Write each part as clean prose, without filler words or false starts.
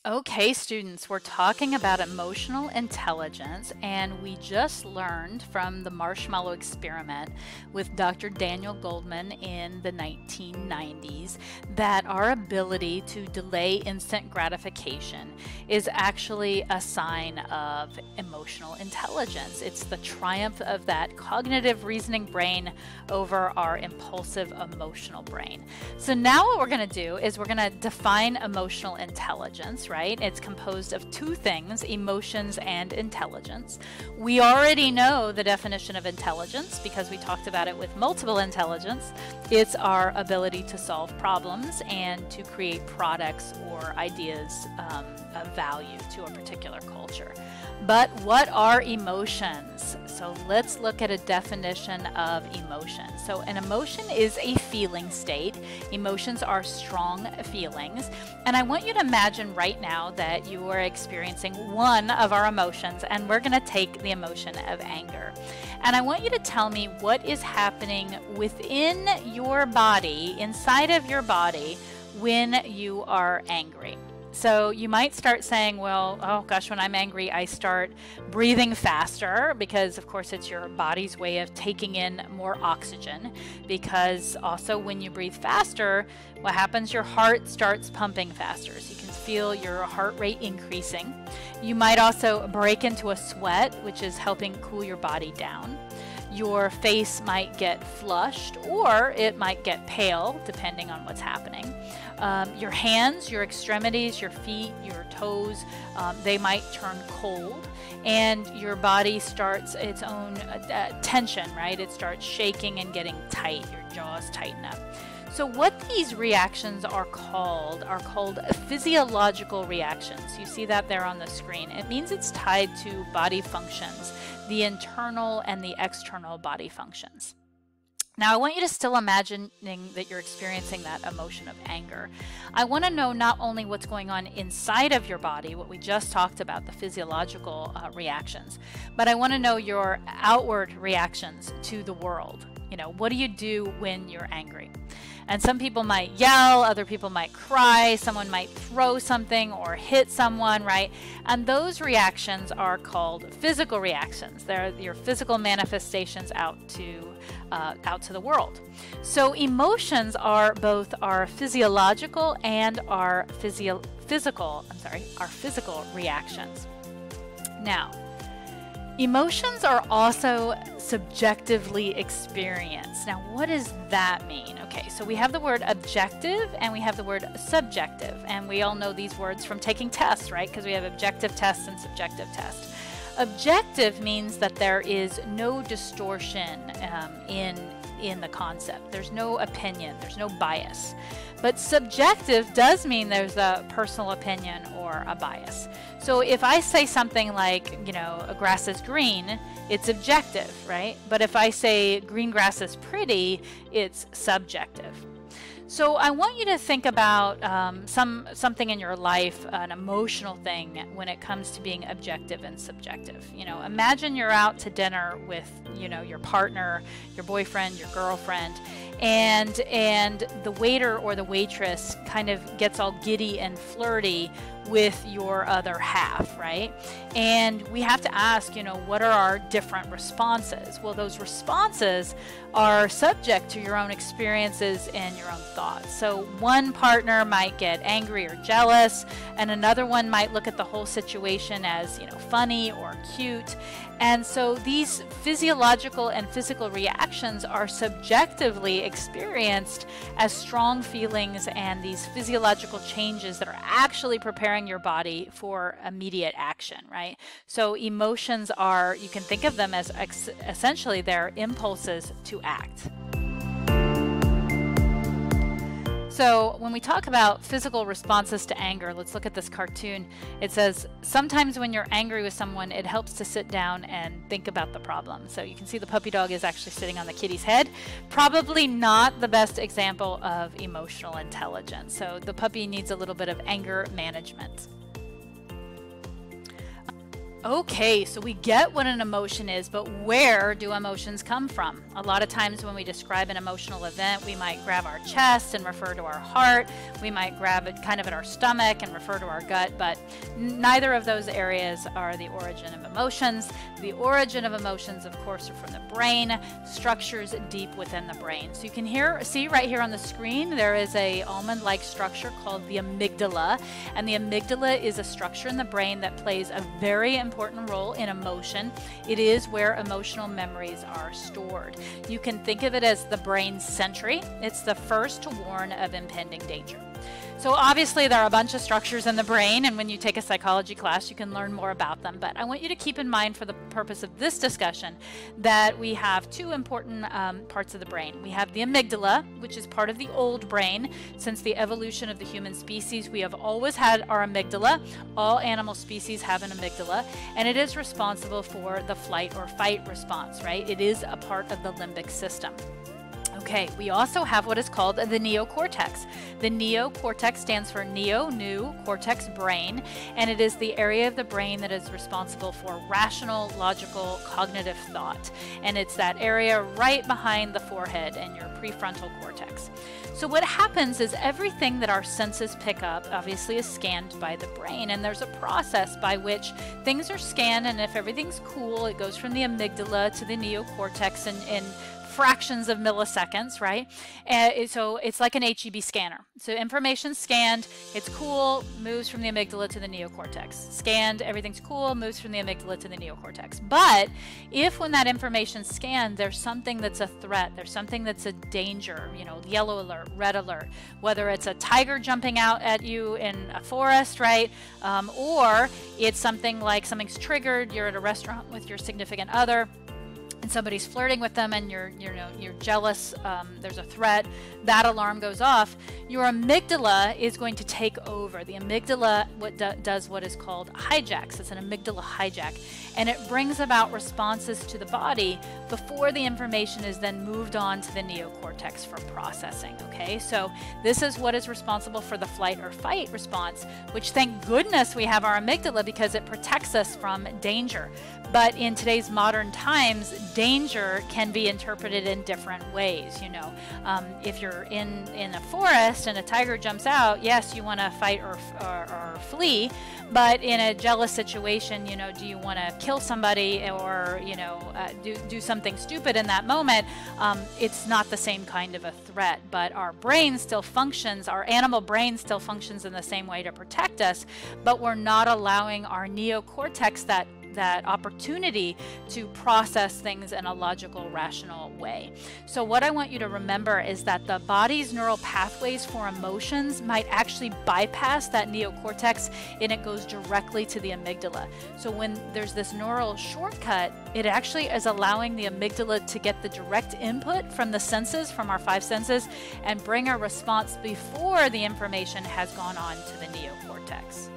Okay, students, we're talking about emotional intelligence, and we just learned from the marshmallow experiment with Dr. Daniel Goldman in the 1990s that our ability to delay instant gratification is actually a sign of emotional intelligence. It's the triumph of that cognitive reasoning brain over our impulsive emotional brain. So now what we're going to do is we're going to define emotional intelligence, right? It's composed of two things, emotions and intelligence. We already know the definition of intelligence because we talked about it with multiple intelligence. It's our ability to solve problems and to create products or ideas of value to a particular culture. But what are emotions? So let's look at a definition of emotion. So an emotion is a feeling state. Emotions are strong feelings. And I want you to imagine right now that you are experiencing one of our emotions, and we're going to take the emotion of anger. And I want you to tell me what is happening within your body, inside of your body, when you are angry. So you might start saying, well, oh gosh, when I'm angry, I start breathing faster because, of course, it's your body's way of taking in more oxygen. Because also when you breathe faster, what happens? Your heart starts pumping faster. So you can feel your heart rate increasing. You might also break into a sweat, which is helping cool your body down. Your face might get flushed, or it might get pale, depending on what's happening. Your hands, your extremities, your feet, your toes, they might turn cold, and your body starts its own tension, right? It starts shaking and getting tight. Your jaws tighten up. So what these reactions are called physiological reactions. You see that there on the screen. It means it's tied to body functions, the internal and the external body functions. Now, I want you to still imagining that you're experiencing that emotion of anger. I want to know not only what's going on inside of your body, what we just talked about, the physiological reactions, but I want to know your outward reactions to the world. You know, what do you do when you're angry? And some people might yell, other people might cry, someone might throw something or hit someone, right? And those reactions are called physical reactions. They're your physical manifestations out to the world. So emotions are both our physiological and our physical reactions. Now, emotions are also subjectively experienced. Now, what does that mean? Okay, so we have the word objective and we have the word subjective, and we all know these words from taking tests, right? Because we have objective tests and subjective tests. Objective means that there is no distortion in the concept. There's no opinion, there's no bias. But subjective does mean there's a personal opinion or a bias. So if I say something like, you know, a grass is green, it's objective, right? But if I say green grass is pretty, it's subjective. So I want you to think about something in your life, an emotional thing, when it comes to being objective and subjective. You know, imagine you're out to dinner with, you know, your partner, your boyfriend, your girlfriend, and the waiter or the waitress kind of gets all giddy and flirty with your other half, right? And we have to ask, you know, what are our different responses? Well, those responses are subject to your own experiences and your own thoughts. So one partner might get angry or jealous, and another one might look at the whole situation as, you know, funny or cute. And so these physiological and physical reactions are subjectively experienced as strong feelings and these physiological changes that are actually preparing your body for immediate action, right? So emotions are, you can think of them as essentially they're impulses to act. So when we talk about physical responses to anger, let's look at this cartoon. It says, sometimes when you're angry with someone, it helps to sit down and think about the problem. So you can see the puppy dog is actually sitting on the kitty's head. Probably not the best example of emotional intelligence. So the puppy needs a little bit of anger management. Okay, so we get what an emotion is, but where do emotions come from? A lot of times when we describe an emotional event, we might grab our chest and refer to our heart. We might grab it kind of at our stomach and refer to our gut, but neither of those areas are the origin of emotions. The origin of emotions, of course, are from the brain, structures deep within the brain. So you can see right here on the screen, there is a almond-like structure called the amygdala, and the amygdala is a structure in the brain that plays a very important role in emotion. It is where emotional memories are stored. You can think of it as the brain's sentry. It's the first to warn of impending danger. So obviously there are a bunch of structures in the brain, and when you take a psychology class you can learn more about them, but I want you to keep in mind for the purpose of this discussion that we have two important parts of the brain. We have the amygdala, which is part of the old brain. Since the evolution of the human species, we have always had our amygdala. All animal species have an amygdala, and it is responsible for the flight or fight response, right? It is a part of the limbic system. Okay, we also have what is called the neocortex. The neocortex stands for neo, new, cortex, brain, and it is the area of the brain that is responsible for rational, logical, cognitive thought. And it's that area right behind the forehead and your prefrontal cortex. So what happens is everything that our senses pick up obviously is scanned by the brain, and there's a process by which things are scanned, and if everything's cool, it goes from the amygdala to the neocortex in fractions of milliseconds, right? So it's like an HEB scanner. So information scanned, it's cool, moves from the amygdala to the neocortex. Scanned, everything's cool, moves from the amygdala to the neocortex. But if when that information's scanned, there's something that's a threat, there's something that's a danger, you know, yellow alert, red alert, whether it's a tiger jumping out at you in a forest, right? Or it's something like something's triggered, you're at a restaurant with your significant other, and somebody's flirting with them and you're jealous, there's a threat, that alarm goes off, your amygdala is going to take over. The amygdala does what is called hijacks. It's an amygdala hijack, and it brings about responses to the body before the information is then moved on to the neocortex for processing. Okay, so this is what is responsible for the flight or fight response, which thank goodness we have our amygdala because it protects us from danger. But in today's modern times, danger can be interpreted in different ways. You know, if you're in a forest and a tiger jumps out, yes, you want to fight or flee. But in a jealous situation, you know, do you want to kill somebody or, you know, do something stupid in that moment? It's not the same kind of a threat, but our brain still functions, our animal brain still functions in the same way to protect us, but we're not allowing our neocortex that opportunity to process things in a logical, rational way. So what I want you to remember is that the body's neural pathways for emotions might actually bypass that neocortex, and it goes directly to the amygdala. So when there's this neural shortcut, it actually is allowing the amygdala to get the direct input from the senses, from our five senses, and bring a response before the information has gone on to the neocortex.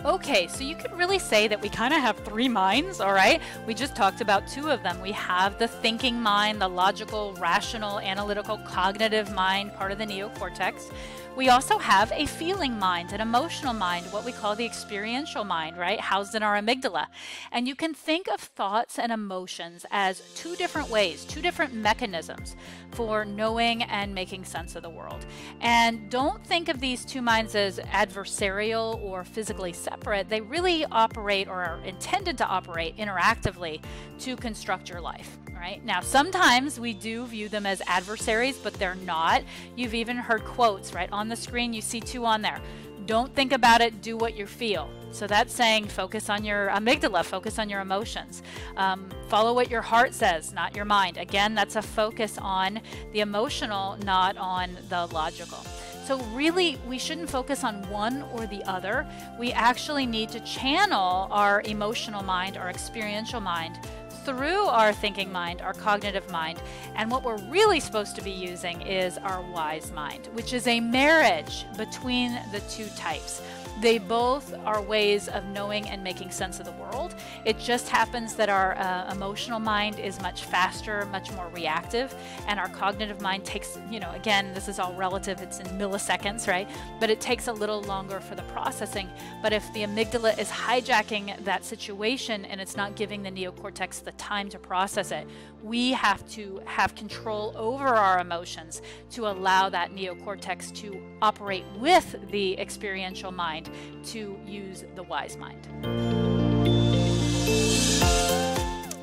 Okay, so you could really say that we kind of have three minds, all right? We just talked about two of them. We have the thinking mind, the logical, rational, analytical, cognitive mind, part of the neocortex. We also have a feeling mind, an emotional mind, what we call the experiential mind, right? Housed in our amygdala. And you can think of thoughts and emotions as two different ways, two different mechanisms for knowing and making sense of the world. And don't think of these two minds as adversarial or physically separate. They really operate, or are intended to operate, interactively to construct your life. Right? Now, sometimes we do view them as adversaries, but they're not. You've even heard quotes, right? On the screen, you see two on there. Don't think about it, do what you feel. So that's saying focus on your amygdala, focus on your emotions. Follow what your heart says, not your mind. Again, that's a focus on the emotional, not on the logical. So really, we shouldn't focus on one or the other. We actually need to channel our emotional mind, our experiential mind, through our thinking mind, our cognitive mind, and what we're really supposed to be using is our wise mind, which is a marriage between the two types. They both are ways of knowing and making sense of the world. It just happens that our emotional mind is much faster, much more reactive, and our cognitive mind takes, again, this is all relative, it's in milliseconds, right? But it takes a little longer for the processing. But if the amygdala is hijacking that situation and it's not giving the neocortex the time to process it, we have to have control over our emotions to allow that neocortex to operate with the experiential mind to use the wise mind.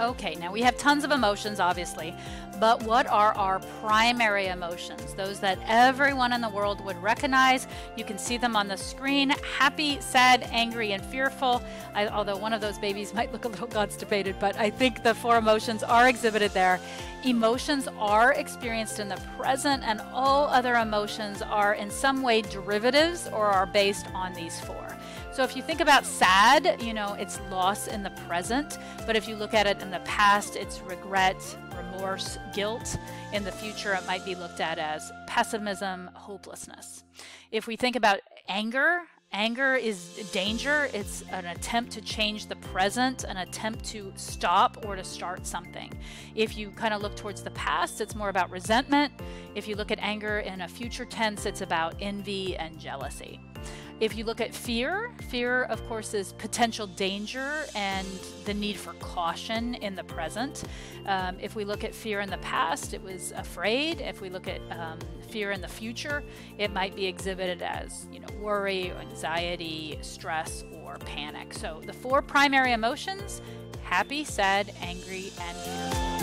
Okay, now we have tons of emotions, obviously, but what are our primary emotions? Those that everyone in the world would recognize. You can see them on the screen: happy, sad, angry, and fearful. Although one of those babies might look a little constipated, but I think the 4 emotions are exhibited there. Emotions are experienced in the present, and all other emotions are in some way derivatives or are based on these 4. So if you think about sad, it's loss in the present. But if you look at it in the past, it's regret, remorse, guilt. In the future, it might be looked at as pessimism, hopelessness. If we think about anger, anger is danger. It's an attempt to change the present, an attempt to stop or to start something. If you kind of look towards the past, it's more about resentment. If you look at anger in a future tense, it's about envy and jealousy. If you look at fear, fear, of course, is potential danger and the need for caution in the present. If we look at fear in the past, it was afraid. If we look at fear in the future, it might be exhibited as, worry, anxiety, stress, or panic. So the 4 primary emotions: happy, sad, angry, and fearful.